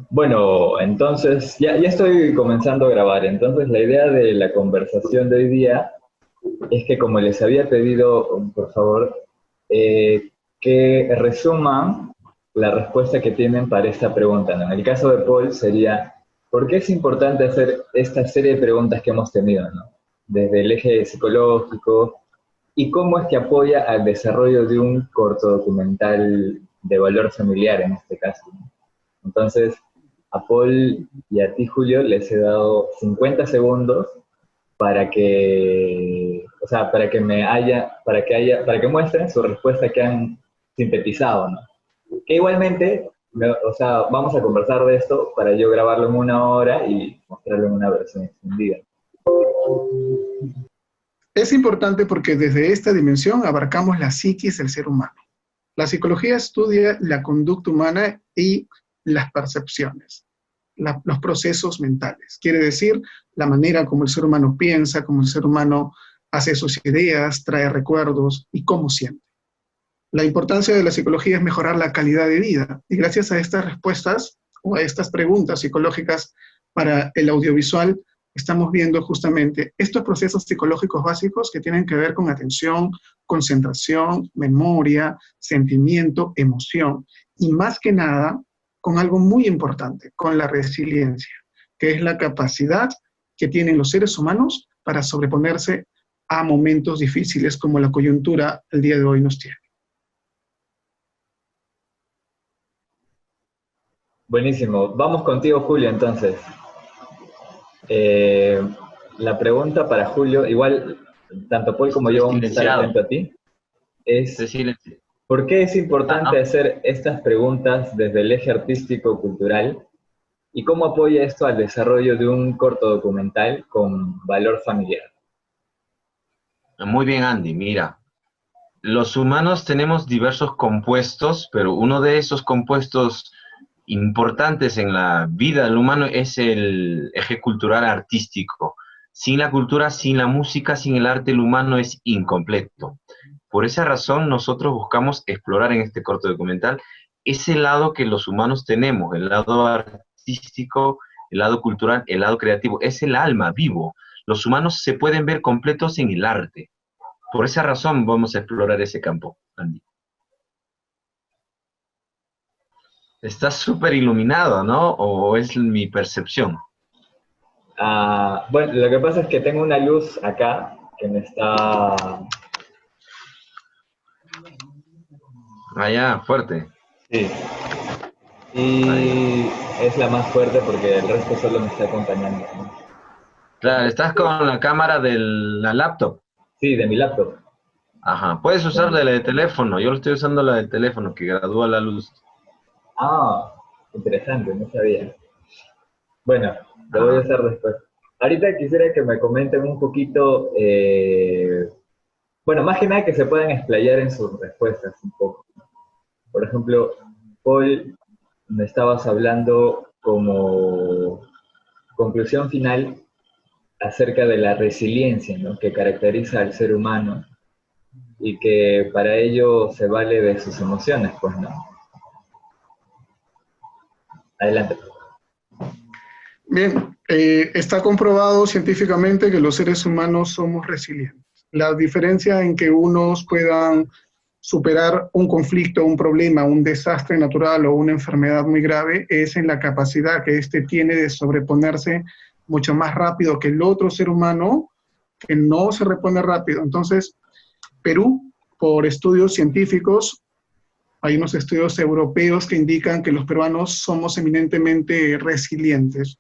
Bueno, entonces ya estoy comenzando a grabar. Entonces la idea de la conversación de hoy día es que como les había pedido, por favor, que resuman la respuesta que tienen para esta pregunta, ¿no? En el caso de Paul sería, ¿por qué es importante hacer esta serie de preguntas que hemos tenido, ¿no? Desde el eje psicológico y cómo es que apoya al desarrollo de un corto documental de valor familiar en este caso, ¿no? Entonces, a Paul y a ti, Julio, les he dado 50 segundos para que, o sea, para que muestren su respuesta que han sintetizado, ¿no? Que igualmente, o sea, vamos a conversar de esto para yo grabarlo en 1 hora y mostrarlo en una versión extendida. Es importante porque desde esta dimensión abarcamos la psiquis del ser humano. La psicología estudia la conducta humana y las percepciones, los procesos mentales. Quiere decir, la manera como el ser humano piensa, como el ser humano hace sus ideas, trae recuerdos y cómo siente. La importancia de la psicología es mejorar la calidad de vida. Y gracias a estas respuestas o a estas preguntas psicológicas para el audiovisual, estamos viendo justamente estos procesos psicológicos básicos que tienen que ver con atención, concentración, memoria, sentimiento, emoción. Y más que nada, con algo muy importante, con la resiliencia, que es la capacidad que tienen los seres humanos para sobreponerse a momentos difíciles como la coyuntura el día de hoy nos tiene. Buenísimo. Vamos contigo, Julio, entonces. La pregunta para Julio, igual tanto Paul como yo vamos a estar atentos a ti, es ¿por qué es importante hacer estas preguntas desde el eje artístico-cultural y cómo apoya esto al desarrollo de un corto documental con valor familiar? Muy bien, Andy. Mira, los humanos tenemos diversos compuestos, pero uno de esos compuestos importantes en la vida del humano es el eje cultural artístico. Sin la cultura, sin la música, sin el arte, el humano es incompleto. Por esa razón, nosotros buscamos explorar en este corto documental ese lado que los humanos tenemos, el lado artístico, el lado cultural, el lado creativo, es el alma vivo. Los humanos se pueden ver completos en el arte. Por esa razón vamos a explorar ese campo, Andy. Estás súper iluminado, ¿no? ¿O es mi percepción? Bueno, lo que pasa es que tengo una luz acá que me está... Ya, fuerte. Sí. Y es la más fuerte porque el resto solo me está acompañando, ¿no? Claro, ¿estás con la cámara de la laptop? Sí, de mi laptop. Ajá, puedes usar la de teléfono. Yo lo estoy usando la de teléfono, que gradúa la luz. Interesante, no sabía. Bueno, lo voy a hacer después. Ahorita quisiera que me comenten un poquito, bueno, más que nada que se puedan explayar en sus respuestas un poco. Por ejemplo, Paul, me estabas hablando como conclusión final acerca de la resiliencia, ¿no?, que caracteriza al ser humano y que para ello se vale de sus emociones, pues, ¿no? Adelante. Bien, está comprobado científicamente que los seres humanos somos resilientes. La diferencia en que unos puedan superar un conflicto, un problema, un desastre natural o una enfermedad muy grave es en la capacidad que éste tiene de sobreponerse mucho más rápido que el otro ser humano que no se repone rápido. Entonces, Perú, por estudios científicos, hay unos estudios europeos que indican que los peruanos somos eminentemente resilientes.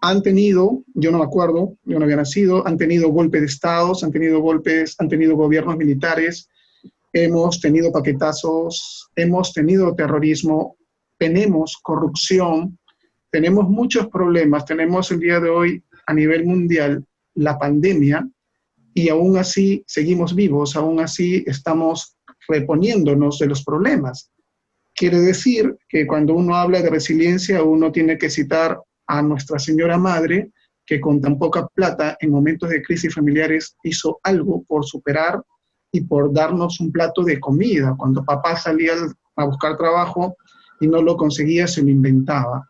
Han tenido, yo no me acuerdo, yo no había nacido, han tenido golpes de estados, han tenido gobiernos militares, hemos tenido paquetazos, hemos tenido terrorismo, tenemos corrupción, tenemos muchos problemas, tenemos el día de hoy a nivel mundial la pandemia y aún así seguimos vivos, aún así estamos reponiéndonos de los problemas. Quiere decir que cuando uno habla de resiliencia, uno tiene que citar a Nuestra Señora Madre, que con tan poca plata en momentos de crisis familiares hizo algo por superar y por darnos un plato de comida. Cuando a buscar trabajo y no lo conseguía, se lo inventaba.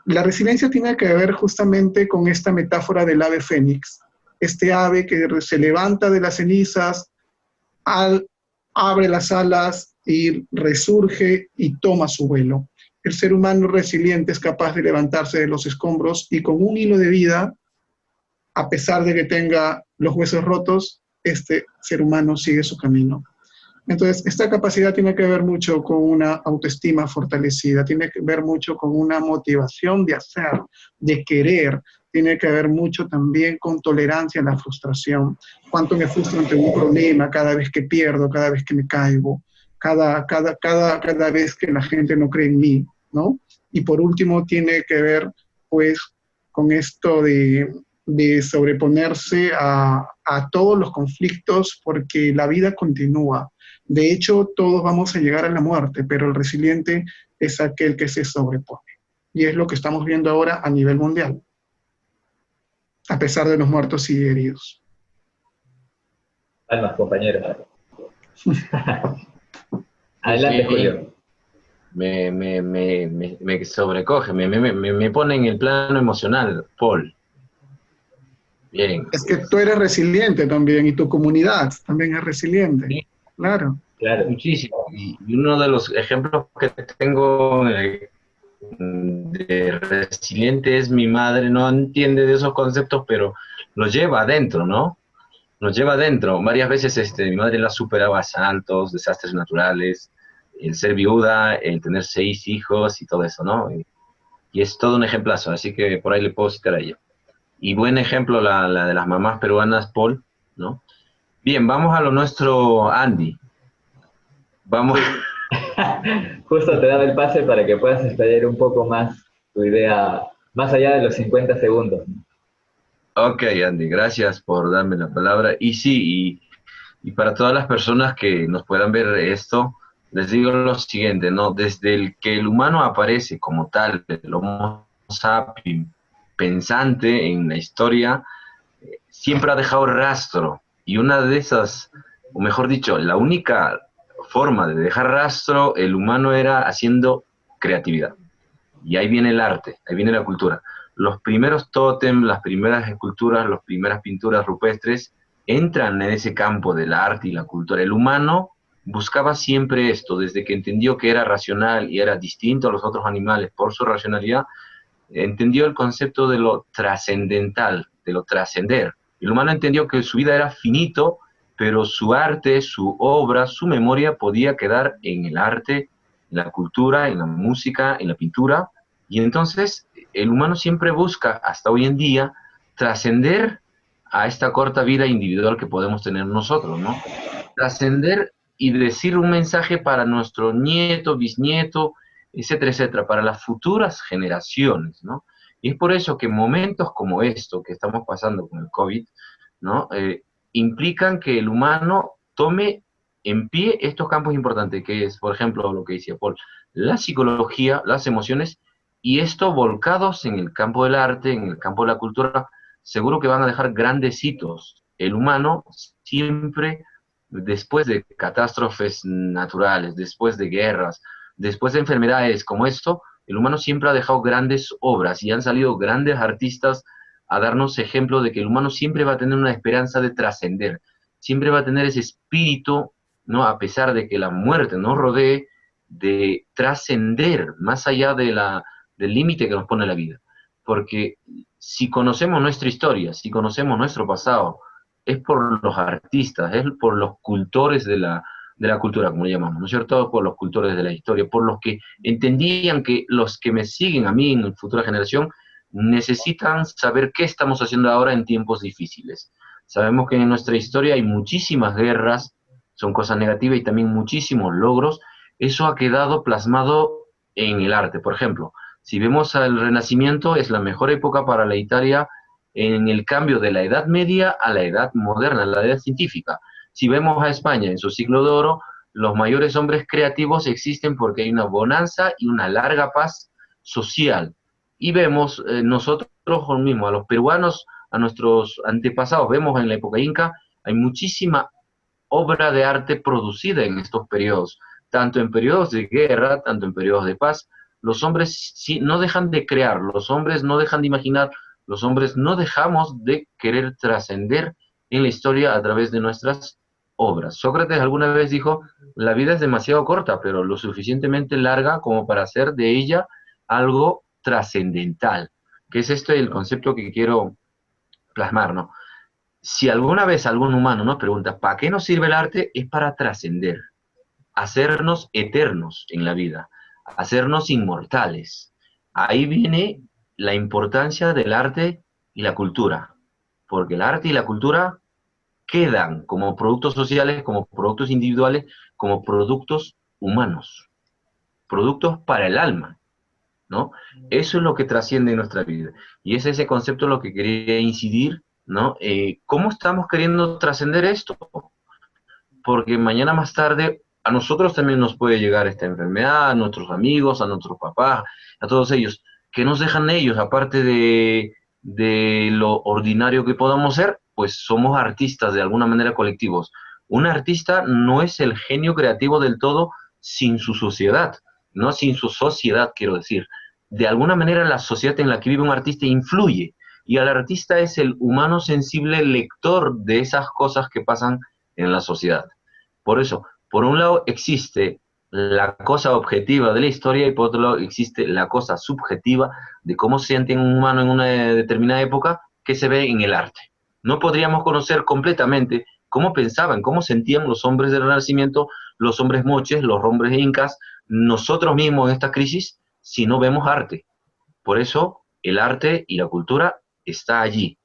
La resiliencia tiene que ver justamente con esta metáfora del ave fénix, este ave que se levanta de las cenizas, abre las alas y resurge y toma su vuelo. El ser humano resiliente es capaz de levantarse de los escombros y con un hilo de vida, a pesar de que tenga los huesos rotos, este ser humano sigue su camino. Entonces, esta capacidad tiene que ver mucho con una autoestima fortalecida, tiene que ver mucho con una motivación de hacer, de querer, tiene que ver mucho también con tolerancia a la frustración. Cuánto me frustro ante un problema cada vez que pierdo, cada vez que me caigo, cada vez que la gente no cree en mí, ¿no? Y por último, tiene que ver, pues, con esto de sobreponerse a todos los conflictos, porque la vida continúa. De hecho, todos vamos a llegar a la muerte, pero el resiliente es aquel que se sobrepone. Y es lo que estamos viendo ahora a nivel mundial, a pesar de los muertos y heridos. Almas, compañeros. Adelante, Sí, Julio. me sobrecoge, me pone en el plano emocional, Paul. Bien. Es que tú eres resiliente también y tu comunidad también es resiliente. Sí, Claro. Claro. muchísimo. Y uno de los ejemplos que tengo de resiliente es mi madre. No entiende de esos conceptos, pero los lleva adentro, ¿no? Nos lleva adentro. Varias veces mi madre la superaba asaltos, desastres naturales, el ser viuda, el tener 6 hijos y todo eso, ¿no? Y es todo un ejemplazo, así que por ahí le puedo citar a ella. Y buen ejemplo la de las mamás peruanas, Paul, ¿no? Bien, vamos a lo nuestro, Andy. Vamos. Justo te daba el pase para que puedas estallar un poco más tu idea, más allá de los 50 segundos. Ok, Andy, gracias por darme la palabra. Y sí, y para todas las personas que nos puedan ver esto, les digo lo siguiente, ¿no? Desde el que el humano aparece como tal, el Homo sapiens pensante en la historia, siempre ha dejado rastro. Y una de esas, o mejor dicho, la única forma de dejar rastro, el humano era haciendo creatividad. Y ahí viene el arte, ahí viene la cultura. Los primeros tótem, las primeras esculturas, las primeras pinturas rupestres entran en ese campo del arte y la cultura. El humano buscaba siempre esto, desde que entendió que era racional y era distinto a los otros animales por su racionalidad, entendió el concepto de lo trascendental, de lo trascender. El humano entendió que su vida era finito, pero su arte, su obra, su memoria podía quedar en el arte, en la cultura, en la música, en la pintura. Y entonces el humano siempre busca, hasta hoy en día, trascender a esta corta vida individual que podemos tener nosotros, ¿no? Trascender y decir un mensaje para nuestro nieto, bisnieto, etcétera, etcétera, para las futuras generaciones, ¿no? Y es por eso que momentos como esto que estamos pasando con el COVID, ¿no? Implican que el humano tome en pie estos campos importantes, que es, por ejemplo, lo que decía Paul, la psicología, las emociones, y esto volcados en el campo del arte, en el campo de la cultura, seguro que van a dejar grandes hitos. El humano siempre, después de catástrofes naturales, después de guerras, después de enfermedades como esto, el humano siempre ha dejado grandes obras y han salido grandes artistas a darnos ejemplo de que el humano siempre va a tener una esperanza de trascender, siempre va a tener ese espíritu, ¿no? A pesar de que la muerte nos rodee, de trascender más allá de del límite que nos pone la vida. Porque si conocemos nuestra historia, si conocemos nuestro pasado, es por los artistas, es por los cultores de la cultura, como le llamamos, ¿no es cierto? Por los cultores de la historia, por los que entendían que los que me siguen a mí en futura generación necesitan saber qué estamos haciendo ahora en tiempos difíciles. Sabemos que en nuestra historia hay muchísimas guerras, son cosas negativas y también muchísimos logros. Eso ha quedado plasmado en el arte. Por ejemplo, si vemos al Renacimiento, es la mejor época para la Italia en el cambio de la Edad Media a la Edad Moderna, la Edad Científica. Si vemos a España en su siglo de oro, los mayores hombres creativos existen porque hay una bonanza y una larga paz social. Y vemos nosotros mismos, a los peruanos, a nuestros antepasados, vemos en la época inca, hay muchísima obra de arte producida en estos periodos. tanto en periodos de guerra, tanto en periodos de paz, los hombres sí, no dejan de crear, los hombres no dejan de imaginar, los hombres no dejamos de querer trascender en la historia a través de nuestras obras. Sócrates alguna vez dijo, la vida es demasiado corta, pero lo suficientemente larga como para hacer de ella algo trascendental, que es este el concepto que quiero plasmar, ¿no? Si alguna vez algún humano nos pregunta, ¿para qué nos sirve el arte? Es para trascender, hacernos eternos en la vida, hacernos inmortales. Ahí viene la importancia del arte y la cultura, porque el arte y la cultura quedan como productos sociales, como productos individuales, como productos humanos, productos para el alma, ¿no? Eso es lo que trasciende en nuestra vida. Y es ese concepto lo que quería incidir, ¿no? ¿Cómo estamos queriendo trascender esto? Porque mañana más tarde a nosotros también nos puede llegar esta enfermedad, a nuestros amigos, a nuestros papás, a todos ellos. ¿Qué nos dejan ellos? Aparte de lo ordinario que podamos ser, pues somos artistas de alguna manera colectivos. Un artista no es el genio creativo del todo sin su sociedad, no sin su sociedad, quiero decir. De alguna manera la sociedad en la que vive un artista influye, y el artista es el humano sensible lector de esas cosas que pasan en la sociedad. Por eso, por un lado existe la cosa objetiva de la historia y por otro lado existe la cosa subjetiva de cómo se siente un humano en una determinada época que se ve en el arte. No podríamos conocer completamente cómo pensaban, cómo sentían los hombres del Renacimiento, los hombres moches, los hombres incas, nosotros mismos en esta crisis, si no vemos arte. Por eso el arte y la cultura está allí.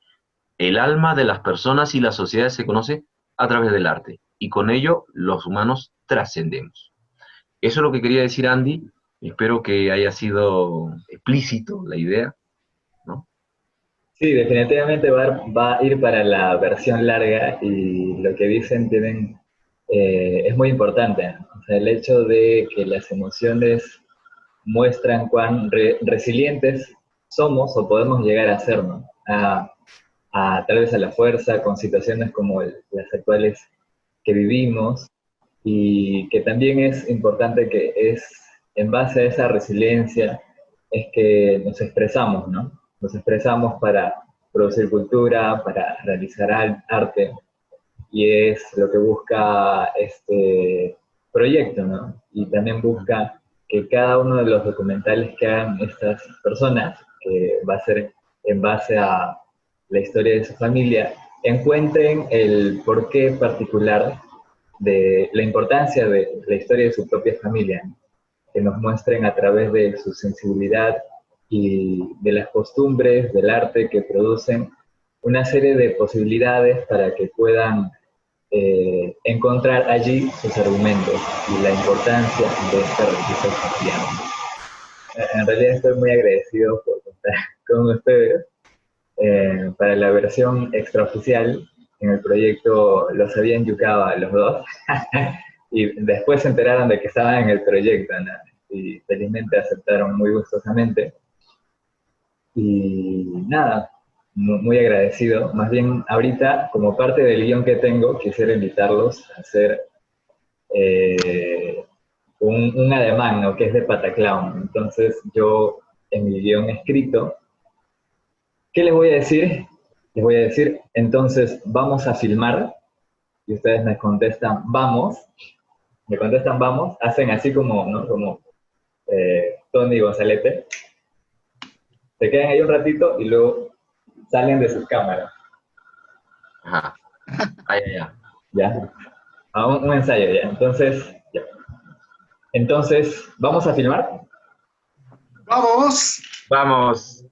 El alma de las personas y la sociedad se conoce a través del arte, y con ello los humanos trascendemos. Eso es lo que quería decir, Andy. Espero que haya sido explícito la idea, ¿no? Sí, definitivamente va a ir para la versión larga y lo que dicen es muy importante. O sea, el hecho de que las emociones muestran cuán resilientes somos o podemos llegar a ser, ¿no? Tal vez a la fuerza con situaciones como las actuales que vivimos, y que también es importante que es en base a esa resiliencia es que nos expresamos, ¿no? Nos expresamos para producir cultura, para realizar arte, y es lo que busca este proyecto, ¿no? Y también busca que cada uno de los documentales que hagan estas personas, que va a ser en base a la historia de su familia, encuentren el porqué particular de la importancia de la historia de su propia familia, que nos muestren a través de su sensibilidad y de las costumbres del arte que producen una serie de posibilidades para que puedan encontrar allí sus argumentos y la importancia de esta riqueza cotidiana. En realidad estoy muy agradecido por contar con ustedes. Para la versión extraoficial, en el proyecto los habían yucado los dos, y después se enteraron de que estaban en el proyecto, ¿no? Y felizmente aceptaron muy gustosamente. Y nada, muy agradecido. Más bien, ahorita, como parte del guión que tengo, quisiera invitarlos a hacer un ademán, ¿no? Que es de Pataclown. Entonces, yo, en mi guión escrito, ¿qué les voy a decir? Les voy a decir, entonces, vamos a filmar, y ustedes me contestan, vamos. Me contestan, vamos. Hacen así como, ¿no? Como Tony Gonzalete. Se quedan ahí un ratito y luego salen de sus cámaras. Ajá. Ah, ya. ¿Ya? Un ensayo, ¿ya? Entonces, ya. Entonces, ¿vamos a filmar? ¡Vamos! Vamos.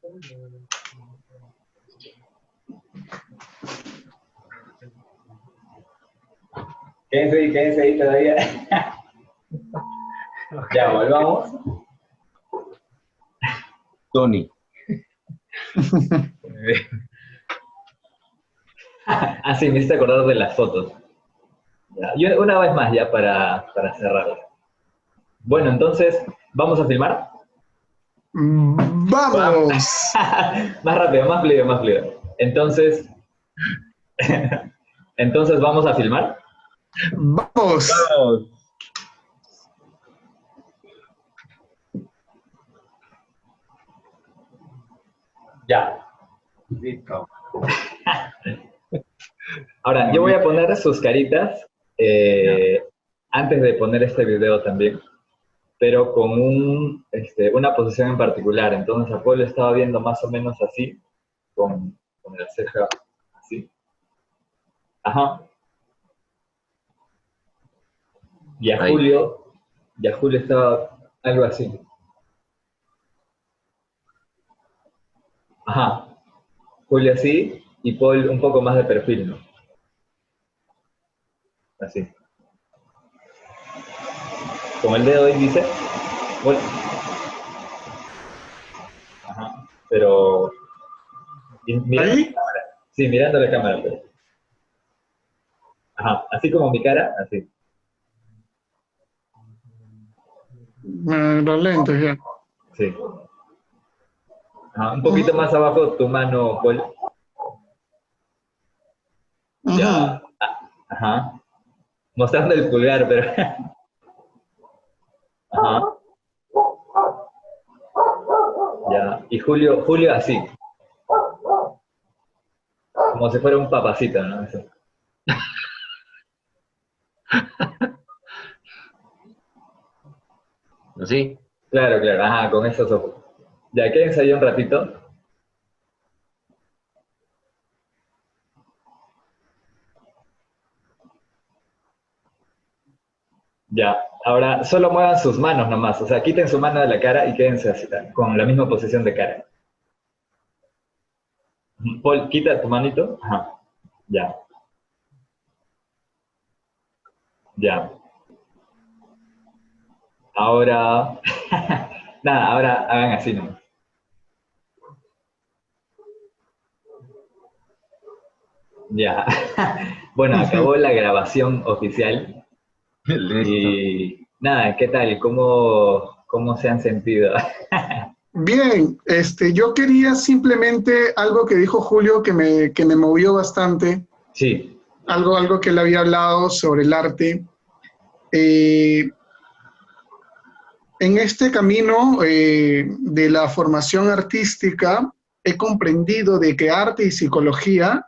Quédense ahí todavía. Ya, volvamos. Tony. Ah, sí, me hiciste acordar de las fotos. Ya. Y una vez más ya para cerrar. Bueno, entonces, ¿vamos a filmar? ¡Vamos! Más rápido, más fluido. Entonces, entonces, ¿vamos a filmar? ¡Vamos! Vamos. Ya. Listo. Ahora, yo voy a poner sus caritas antes de poner este video también, pero con una posición en particular. Entonces, Apolo estaba viendo más o menos así, con la ceja así. Ajá. Y a Ahí. Julio estaba algo así. Ajá. Julio así y Paul un poco más de perfil, ¿no? Así. Con el dedo índice. Bueno, ajá. Pero mirando la ¿Ahí? cámara. Sí, mirando la cámara, pero. Ajá. Así como mi cara, así. Los lentes, ya. Sí. Ajá. Un poquito más abajo tu mano, Paul. Ujú. Ya. Ajá. Mostrando el pulgar, pero. Ajá. Ya. Y Julio así. Como si fuera un papacito, ¿no? Así. ¿Así? Claro, claro. Ajá, con esos ojos. Ya, quédense ahí un ratito. Ya, ahora solo muevan sus manos nomás, o sea, quiten su mano de la cara y quédense así, con la misma posición de cara. Paul, quita tu manito. Ajá, ya, ya. Ahora, nada, ahora hagan así nomás. Ya. Bueno, acabó la grabación oficial Listo. y nada, ¿qué tal? ¿Cómo se han sentido? Bien, yo quería simplemente algo que dijo Julio que me movió bastante, Sí, algo que él había hablado sobre el arte. Eh, en este camino de la formación artística, he comprendido de que arte y psicología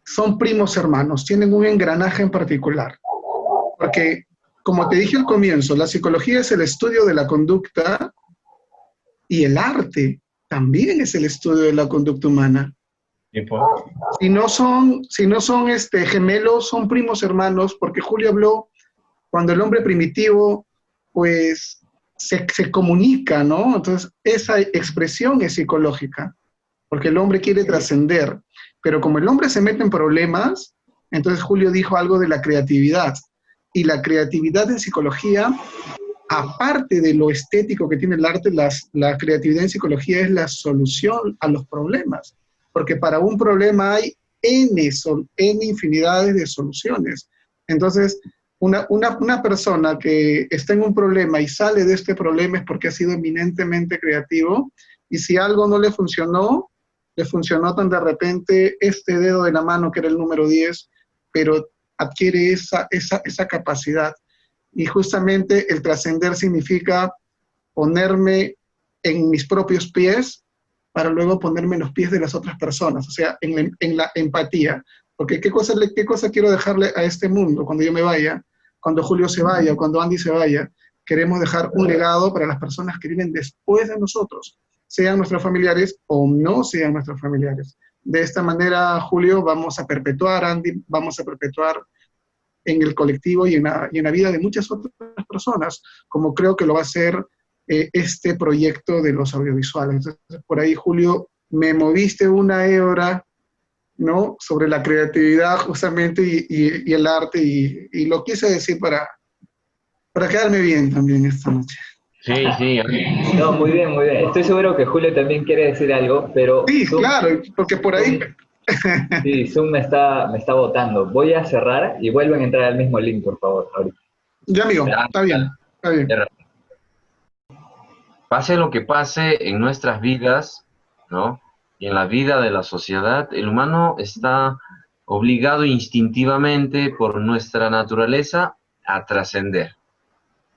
son primos hermanos, tienen un engranaje en particular. Porque, como te dije al comienzo, la psicología es el estudio de la conducta y el arte también es el estudio de la conducta humana. Tiempo. Si no son gemelos, son primos hermanos, porque Julio habló cuando el hombre primitivo, pues, se comunica, ¿no? Entonces, esa expresión es psicológica, porque el hombre quiere trascender. Pero como el hombre se mete en problemas, entonces Julio dijo algo de la creatividad. Y la creatividad en psicología, aparte de lo estético que tiene el arte, la creatividad en psicología es la solución a los problemas, porque para un problema hay N infinidades de soluciones. Entonces, una persona que está en un problema y sale de este problema es porque ha sido eminentemente creativo, y si algo no le funcionó tan de repente este dedo de la mano que era el número 10, pero adquiere esa capacidad. Y justamente el trascender significa ponerme en mis propios pies para luego ponerme en los pies de las otras personas, o sea, en la empatía. Porque ¿qué cosa quiero dejarle a este mundo cuando yo me vaya, cuando Julio se vaya, cuando Andy se vaya? Queremos dejar un legado para las personas que viven después de nosotros, sean nuestros familiares o no sean nuestros familiares. De esta manera, Julio, vamos a perpetuar, Andy, vamos a perpetuar en el colectivo y en la vida de muchas otras personas, como creo que lo va a hacer este proyecto de los audiovisuales. Entonces, por ahí, Julio, me moviste una hebra, ¿no?, sobre la creatividad justamente y el arte, y lo quise decir para quedarme bien también esta noche. Sí, sí. no, muy bien, muy bien. Estoy seguro que Julio también quiere decir algo, pero Sí, claro, porque por ahí... Sí, Zoom me está botando. Voy a cerrar y vuelven a entrar al mismo link, por favor, ahorita. Ya, amigo, Ya, está bien, está bien. pase lo que pase en nuestras vidas, ¿no? Y en la vida de la sociedad, el humano está obligado instintivamente por nuestra naturaleza a trascender.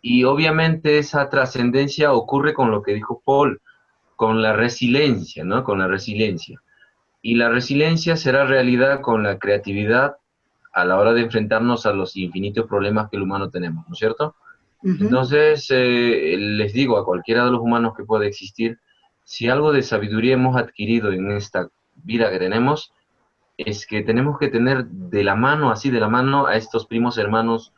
Y obviamente esa trascendencia ocurre con lo que dijo Paul. con la resiliencia, ¿no? Con la resiliencia. Y la resiliencia será realidad con la creatividad a la hora de enfrentarnos a los infinitos problemas que el humano tenemos, ¿no es cierto? Ujú. Entonces, les digo a cualquiera de los humanos que pueda existir, si algo de sabiduría hemos adquirido en esta vida que tenemos, es que tenemos que tener de la mano, así de la mano, a estos primos hermanos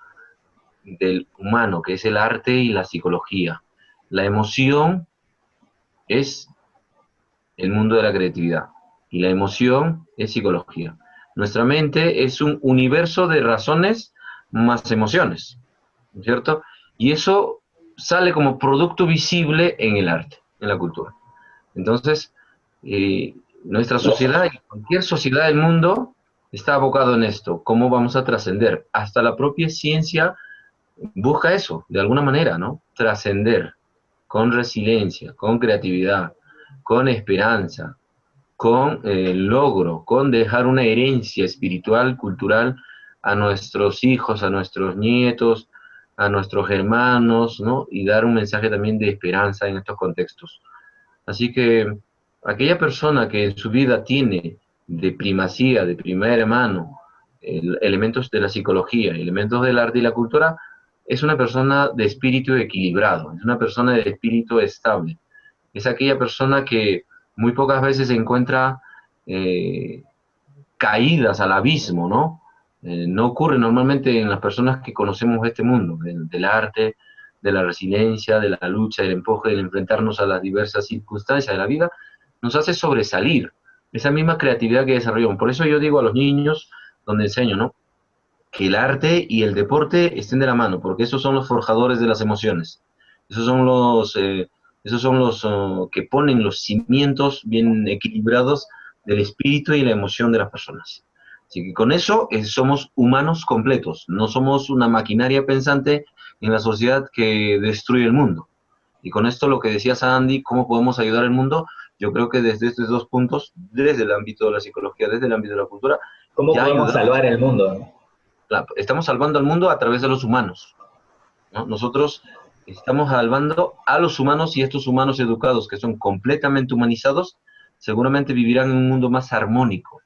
del humano, que es el arte y la psicología. La emoción es el mundo de la creatividad y la emoción es psicología. Nuestra mente es un universo de razones más emociones, ¿no es cierto? Y eso sale como producto visible en el arte, en la cultura. Entonces, nuestra sociedad y cualquier sociedad del mundo está abocado en esto. ¿Cómo vamos a trascender? Hasta la propia ciencia busca eso, de alguna manera, ¿no? Trascender con resiliencia, con creatividad, con esperanza, con logro, con dejar una herencia espiritual, cultural a nuestros hijos, a nuestros nietos, a nuestros hermanos, ¿no? Y dar un mensaje también de esperanza en estos contextos. Así que aquella persona que en su vida tiene de primacía, de primera mano, elementos de la psicología, elementos del arte y la cultura, es una persona de espíritu equilibrado, es una persona de espíritu estable. Es aquella persona que muy pocas veces se encuentra eh, caídas al abismo, ¿no? No ocurre normalmente en las personas que conocemos este mundo, del arte, de la resiliencia, de la lucha, del empuje, del enfrentarnos a las diversas circunstancias de la vida, nos hace sobresalir esa misma creatividad que desarrollamos. Por eso yo digo a los niños, donde enseño, ¿no? Que el arte y el deporte estén de la mano, porque esos son los forjadores de las emociones. Esos son los que ponen los cimientos bien equilibrados del espíritu y la emoción de las personas. Así que con eso somos humanos completos, no somos una maquinaria pensante en la sociedad que destruye el mundo. Y con esto lo que decía Sandy, ¿cómo podemos ayudar al mundo? Yo creo que desde estos dos puntos, desde el ámbito de la psicología, desde el ámbito de la cultura, ¿Cómo ya podemos ayudamos. salvar el mundo? Estamos salvando al mundo a través de los humanos, ¿no? Nosotros estamos salvando a los humanos y estos humanos educados que son completamente humanizados seguramente vivirán en un mundo más armónico.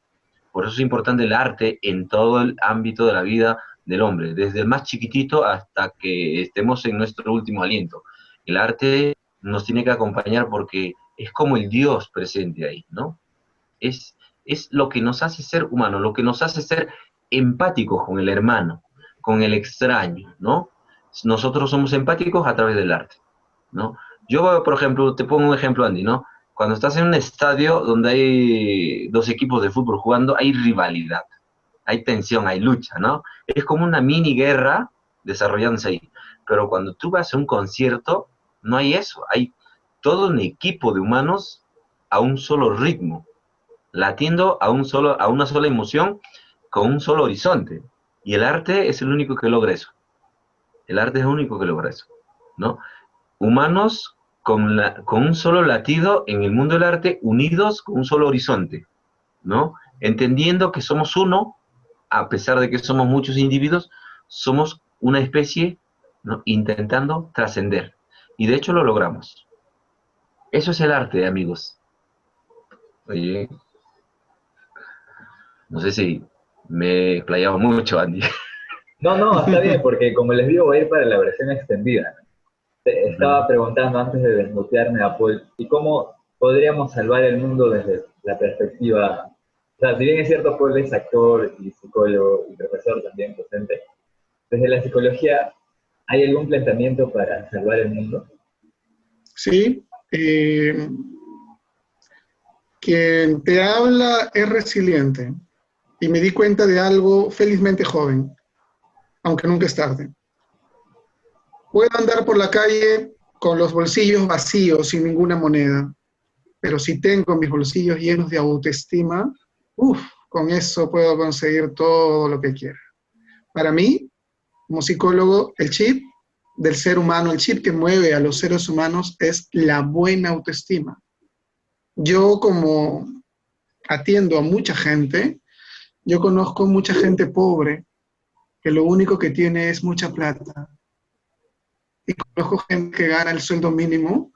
Por eso es importante el arte en todo el ámbito de la vida del hombre, desde el más chiquitito hasta que estemos en nuestro último aliento. El arte nos tiene que acompañar porque es como el Dios presente ahí, ¿no? Es, es lo que nos hace ser humanos, lo que nos hace ser empáticos con el hermano, con el extraño, ¿no? Nosotros somos empáticos a través del arte, ¿no? Yo, por ejemplo, te pongo un ejemplo, Andy, ¿no? Cuando estás en un estadio donde hay dos equipos de fútbol jugando, hay rivalidad, hay tensión, hay lucha, ¿no? Es como una mini guerra desarrollándose ahí. Pero cuando tú vas a un concierto, no hay eso, hay todo un equipo de humanos a un solo ritmo, latiendo a una sola emoción con un solo horizonte. Y el arte es el único que logra eso. El arte es el único que logra eso, ¿no? Humanos con un solo latido en el mundo del arte, unidos con un solo horizonte, ¿no? Entendiendo que somos uno, a pesar de que somos muchos individuos, somos una especie, ¿no? Intentando trascender. Y de hecho lo logramos. Eso es el arte, amigos. Oye, no sé si me he explayado mucho, Andy. No, no, está bien, porque como les digo, voy a ir para la versión extendida. Ujú. Estaba preguntando antes de desmutearme a Paul, ¿y cómo podríamos salvar el mundo desde la perspectiva? O sea, si bien es cierto, Paul es actor y psicólogo y profesor también docente, desde la psicología, ¿hay algún planteamiento para salvar el mundo? Sí, quien te habla es resiliente y me di cuenta de algo felizmente joven, aunque nunca es tarde. Puedo andar por la calle con los bolsillos vacíos, sin ninguna moneda, pero si tengo mis bolsillos llenos de autoestima, uff, con eso puedo conseguir todo lo que quiera. Para mí, como psicólogo, el chip del ser humano, el chip que mueve a los seres humanos es la buena autoestima. Yo como atiendo a mucha gente, yo conozco mucha gente pobre que lo único que tiene es mucha plata. Y conozco gente que gana el sueldo mínimo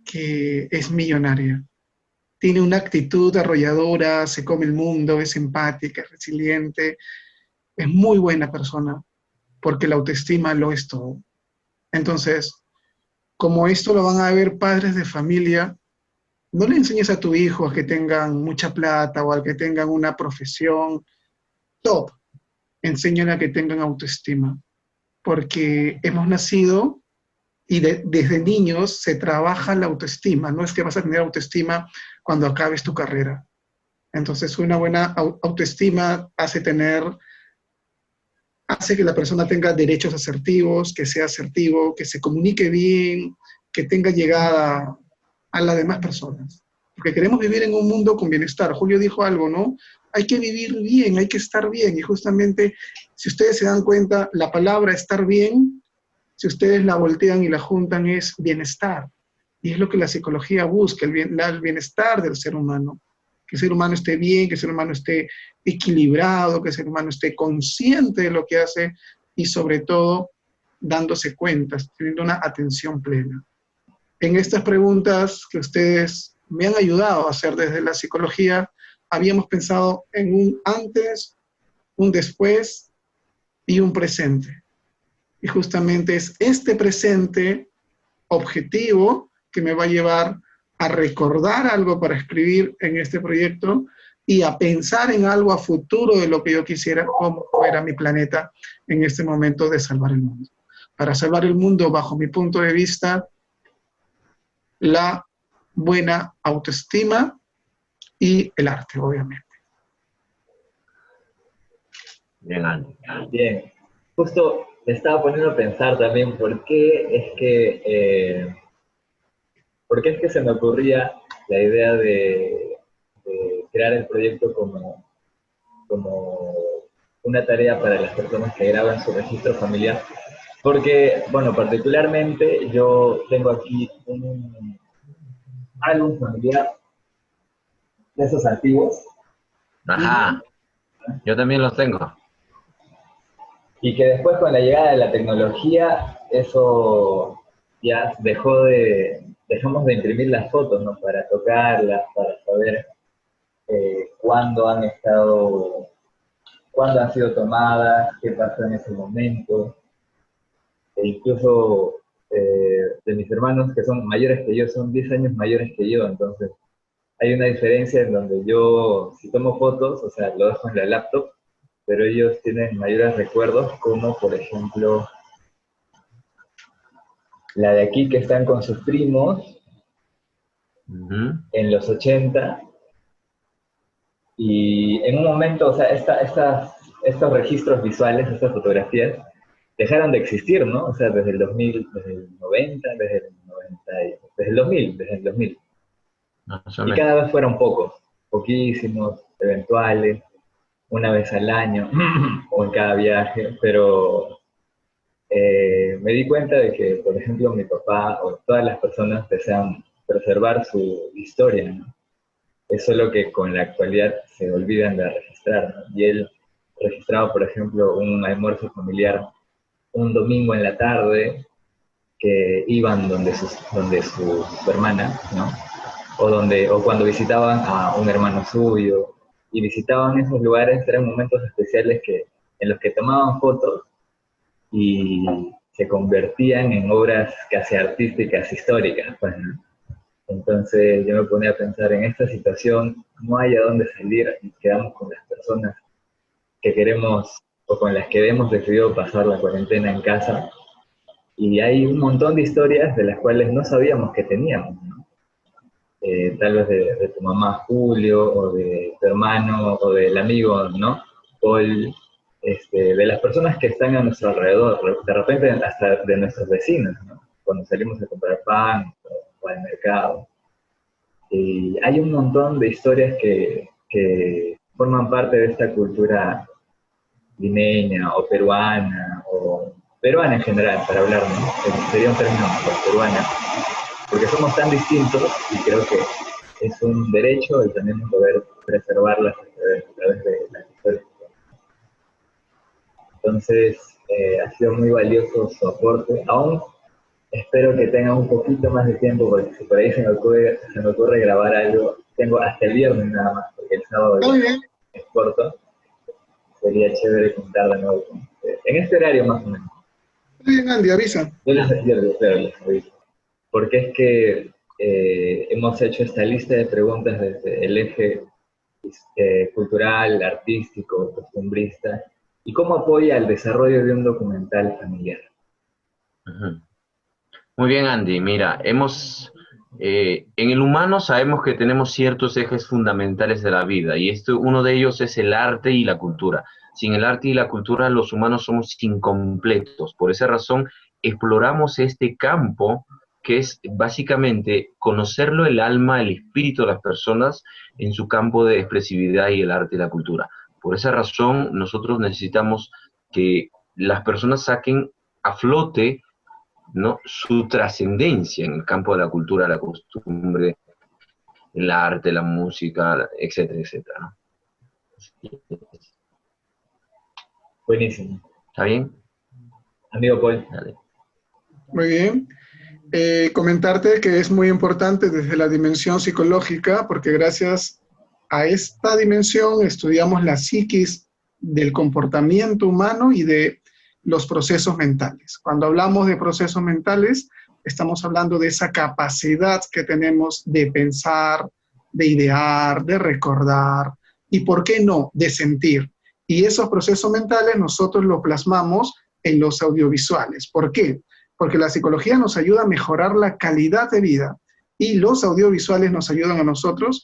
que es millonaria. Tiene una actitud arrolladora, se come el mundo, es empática, es resiliente, es muy buena persona, porque la autoestima lo es todo. Entonces, como esto lo van a ver padres de familia, no le enseñes a tu hijo a que tengan mucha plata o a que tengan una profesión top. Enséñale a que tengan autoestima, porque hemos nacido y desde niños se trabaja la autoestima. No es que vas a tener autoestima cuando acabes tu carrera. Entonces, una buena autoestima hace que la persona tenga derechos asertivos, que sea asertivo, que se comunique bien, que tenga llegada a las demás personas. Porque queremos vivir en un mundo con bienestar. Julio dijo algo, ¿no? Hay que vivir bien, hay que estar bien. Y justamente, si ustedes se dan cuenta, la palabra estar bien, si ustedes la voltean y la juntan, es bienestar. Y es lo que la psicología busca, el bienestar del ser humano. Que el ser humano esté bien, que el ser humano esté equilibrado, que el ser humano esté consciente de lo que hace y sobre todo dándose cuentas, teniendo una atención plena. En estas preguntas que ustedes me han ayudado a hacer desde la psicología, habíamos pensado en un antes, un después y un presente. Y justamente es este presente objetivo que me va a llevar a recordar algo para escribir en este proyecto y a pensar en algo a futuro de lo que yo quisiera, cómo fuera mi planeta en este momento de salvar el mundo. Para salvar el mundo, bajo mi punto de vista, la buena autoestima y el arte, obviamente. Bien, Andy. Bien, justo me estaba poniendo a pensar también por qué es que se me ocurría la idea de crear el proyecto como una tarea para las personas que graban su registro familiar. Porque, bueno, particularmente yo tengo aquí un álbum familiar de esos antiguos. Ajá, yo también los tengo. Y que después con la llegada de la tecnología, eso ya dejamos de imprimir las fotos, ¿no? Para tocarlas, para saber cuándo han sido tomadas, qué pasó en ese momento. E incluso de mis hermanos que son mayores que yo, son 10 años mayores que yo, entonces hay una diferencia en donde yo, si tomo fotos, o sea, lo dejo en la laptop, pero ellos tienen mayores recuerdos, como por ejemplo la de aquí que están con sus primos en los 80, y en un momento, o sea, estos registros visuales, estas fotografías, dejaron de existir, ¿no? O sea, desde el 2000, desde el 90, desde el 2000. Y cada vez fueron poquísimos, eventuales, una vez al año, o en cada viaje, pero me di cuenta de que, por ejemplo, mi papá o todas las personas desean preservar su historia, ¿no? Es solo que con la actualidad se olvidan de registrar, ¿no? Y él registraba, por ejemplo, un almuerzo familiar un domingo en la tarde, que iban donde su hermana, ¿no? O cuando visitaban a un hermano suyo, y visitaban esos lugares, eran momentos especiales en los que tomaban fotos y se convertían en obras casi artísticas, históricas, pues, ¿no? Entonces yo me ponía a pensar en esta situación, no hay a dónde salir, y quedamos con las personas que queremos o con las que hemos decidido pasar la cuarentena en casa, y hay un montón de historias de las cuales no sabíamos que teníamos, ¿no? Tal vez de tu mamá Julio, o de tu hermano, o del amigo, ¿no? Paul, de las personas que están a nuestro alrededor, de repente hasta de nuestros vecinos, ¿no? Cuando salimos a comprar pan o al mercado. Y hay un montón de historias que forman parte de esta cultura limeña o peruana en general, para hablar, ¿no? Sería un término mejor, peruana, porque somos tan distintos y creo que es un derecho y tenemos poder preservarlas a través de las historias. Entonces, ha sido muy valioso su aporte, aún espero que tengan un poquito más de tiempo, porque si por ahí se me ocurre grabar algo, tengo hasta el viernes nada más, porque el sábado Muy ya bien, es corto. Sería chévere contar de nuevo con ustedes. En este horario más o menos. muy bien, Andy, avisa. Les aviso. Porque es que hemos hecho esta lista de preguntas desde el eje cultural, artístico, costumbrista, y cómo apoya el desarrollo de un documental familiar. Ujú. Muy bien, Andy. Mira, en el humano sabemos que tenemos ciertos ejes fundamentales de la vida y uno de ellos es el arte y la cultura. Sin el arte y la cultura, los humanos somos incompletos. Por esa razón, exploramos este campo que es básicamente conocerlo el alma, el espíritu de las personas en su campo de expresividad y el arte y la cultura. Por esa razón, nosotros necesitamos que las personas saquen a flote, ¿no?, su trascendencia en el campo de la cultura, la costumbre, el arte, la música, etcétera, etcétera, ¿no? Buenísimo. ¿Está bien? Amigo Paul. Dale. Muy bien. Comentarte que es muy importante desde la dimensión psicológica, porque gracias a esta dimensión estudiamos la psiquis del comportamiento humano y de los procesos mentales. Cuando hablamos de procesos mentales, estamos hablando de esa capacidad que tenemos de pensar, de idear, de recordar y, ¿por qué no?, de sentir. Y esos procesos mentales nosotros los plasmamos en los audiovisuales. ¿Por qué? Porque la psicología nos ayuda a mejorar la calidad de vida y los audiovisuales nos ayudan a nosotros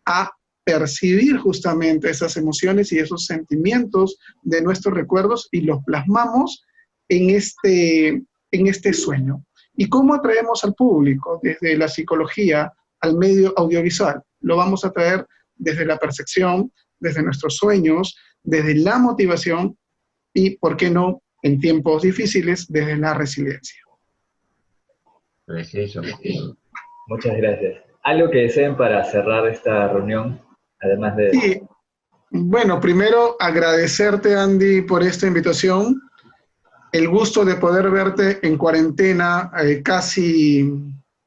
a percibir justamente esas emociones y esos sentimientos de nuestros recuerdos y los plasmamos en este sueño. ¿Y cómo atraemos al público desde la psicología al medio audiovisual? Lo vamos a traer desde la percepción, desde nuestros sueños, desde la motivación y, ¿por qué no?, en tiempos difíciles, desde la resiliencia. Preciso. Muchas gracias. ¿Algo que deseen para cerrar esta reunión? Además de... Sí, bueno, primero agradecerte, Andy, por esta invitación. El gusto de poder verte en cuarentena, casi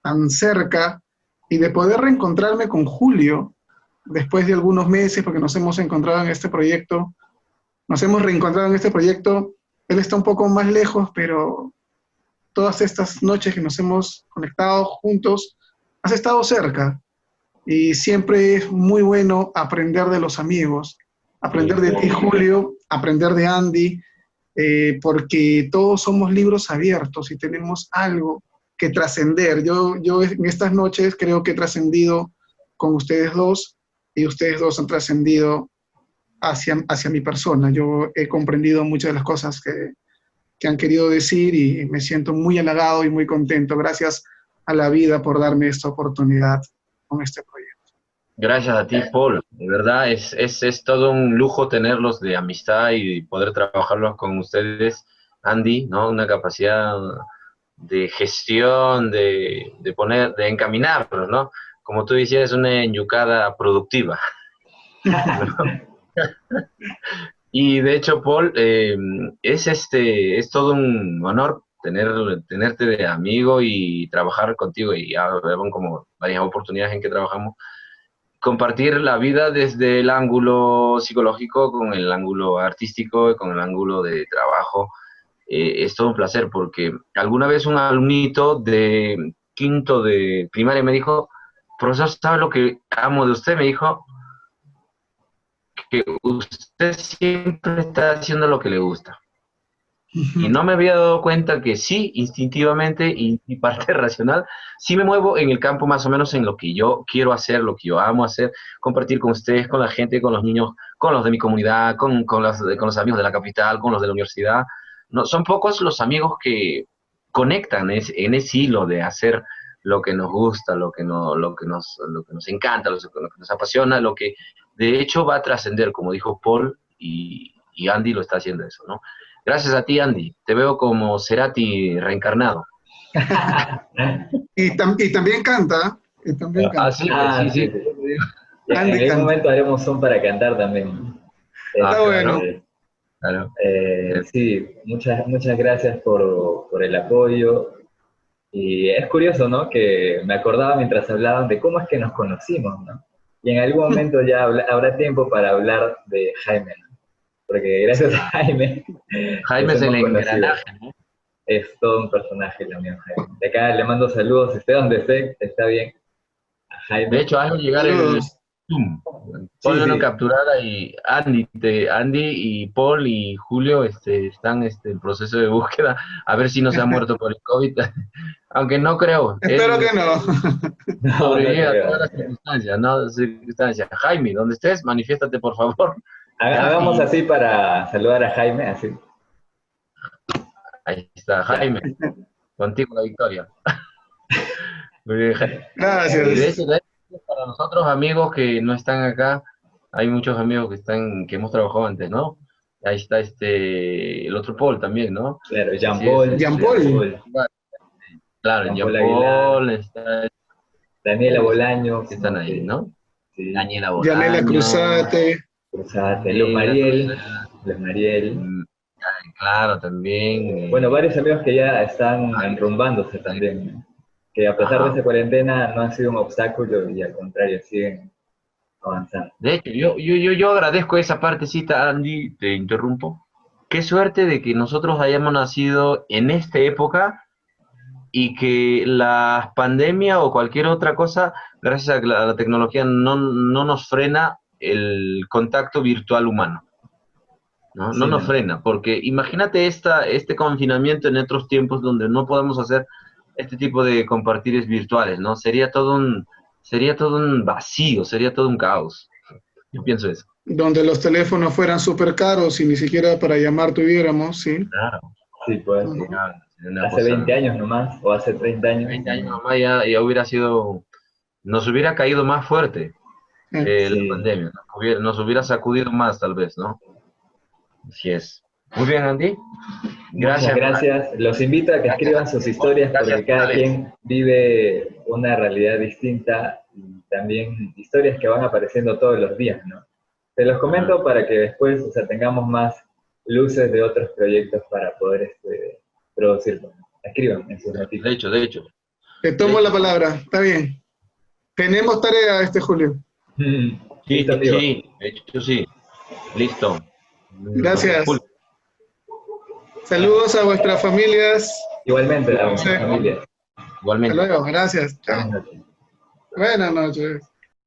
tan cerca, y de poder reencontrarme con Julio después de algunos meses, porque nos hemos encontrado en este proyecto. Nos hemos reencontrado en este proyecto. Él está un poco más lejos, pero todas estas noches que nos hemos conectado juntos, has estado cerca. Y siempre es muy bueno aprender de los amigos, aprender de ti, Julio, aprender de Andy, porque todos somos libros abiertos y tenemos algo que trascender. Yo en estas noches creo que he trascendido con ustedes dos y ustedes dos han trascendido hacia mi persona. Yo he comprendido muchas de las cosas que han querido decir y me siento muy halagado y muy contento. Gracias a la vida por darme esta oportunidad con este proyecto. Gracias a ti, Paul. De verdad, es todo un lujo tenerlos de amistad y poder trabajarlos con ustedes, Andy, ¿no? Una capacidad de gestión, de encaminarlos, ¿no? Como tú decías, es una enyucada productiva. Y de hecho, Paul, es todo un honor tenerte de amigo y trabajar contigo, y ya vemos como varias oportunidades en que trabajamos, compartir la vida desde el ángulo psicológico con el ángulo artístico y con el ángulo de trabajo. Es todo un placer, porque alguna vez un alumnito de quinto de primaria me dijo: profesor, ¿sabe lo que amo de usted? Me dijo que usted siempre está haciendo lo que le gusta. Y no me había dado cuenta que sí, instintivamente y parte racional, sí me muevo en el campo más o menos en lo que yo quiero hacer, lo que yo amo hacer, compartir con ustedes, con la gente, con los niños, con los de mi comunidad, con los amigos de la capital, con los de la universidad. No, son pocos los amigos que conectan en ese hilo de hacer lo que nos gusta, lo que nos encanta, lo que nos apasiona, lo que de hecho va a trascender, como dijo Paul, y Andy lo está haciendo eso, ¿no? Gracias a ti, Andy. Te veo como Cerati reencarnado. Y también canta. Y también canta. Sí. En algún momento haremos un para cantar también. Está bueno. Claro. Sí, muchas gracias por el apoyo. Y es curioso, ¿no? Que me acordaba mientras hablaban de cómo es que nos conocimos, ¿no? Y en algún momento ya habrá tiempo para hablar de Jaime, ¿no? Porque gracias a Jaime Jaime nos es el hemos conocido. engranaje, ¿no? Es todo un personaje la unión Jaime. De acá le mando saludos, esté donde esté, está bien. A De Jaime. hecho, hazle llegar el Saludos. Zoom. Sí, Ponle una sí. capturada y Andy y Paul y Julio están en proceso de búsqueda, a ver si no se ha muerto por el COVID. Aunque no creo, Espero él que no. No, no sobrevive a creo. todas las circunstancias, ¿no? Circunstancias. Jaime, donde estés, manifiéstate por favor. Ya, Hagamos y así para saludar a Jaime, así. ahí está, Ya. Jaime, contigo la victoria. Muy bien, y de hecho, Gracias. para los otros amigos que no están acá, hay muchos amigos que hemos trabajado antes, ¿no? Ahí está el otro Paul también, ¿no? Claro, Jean Así es, Paul, Jean Jean Paul. Paul, claro, Jean Jean Paul Aguilar, Paul, está Daniela todos Bolaños, que están ¿no? ahí, ¿no? Sí, Daniela Yanela Bolaño, Cruzate. Cruzate, Luz Daniela Mariel, Cruzada, Luz Mariel. mm, claro, también, Bueno, varios amigos que ya están enrumbándose también, ¿no? Que a pesar de ajá. esa cuarentena no han sido un obstáculo y al contrario siguen avanzando. De hecho, yo agradezco esa partecita, Andy, te interrumpo. Qué suerte de que nosotros hayamos nacido en esta época y que la pandemia o cualquier otra cosa, gracias a la tecnología, no nos frena el contacto virtual humano, ¿no? No Sí, nos ¿no? frena, porque imagínate este confinamiento en otros tiempos donde no podemos hacer este tipo de compartires virtuales, ¿no? Sería todo un vacío, sería todo un caos. Yo pienso eso. Donde los teléfonos fueran súper caros y ni siquiera para llamar tuviéramos, ¿sí? Claro, Sí, pues Ujú. sería una hace 20 cosa. años nomás, o hace 30 años, 20 años también. nomás ya hubiera sido, nos hubiera caído más fuerte la Sí, pandemia, nos hubiera sacudido más tal vez, ¿no? Así es. Muy bien, Andy. muchas Gracias, gracias. Los invito a que gracias, escriban sus historias gracias porque otra cada vez. quien vive una realidad distinta y también historias que van apareciendo todos los días, ¿no? Te los Ajá. comento para que después, o sea, tengamos más luces de otros proyectos para poder producir. Escriban en sus De noticias. hecho, de hecho, Te de tomo la hecho. palabra. Está bien. Tenemos tarea Julio. Sí, Listo, sí, amigo. sí, de hecho sí. Listo. Julio, Gracias. Saludos a vuestras familias. Igualmente a vuestras Cuídense. familias. Hasta igualmente. luego. Gracias. Buenas Chao. noches. Buenas noches.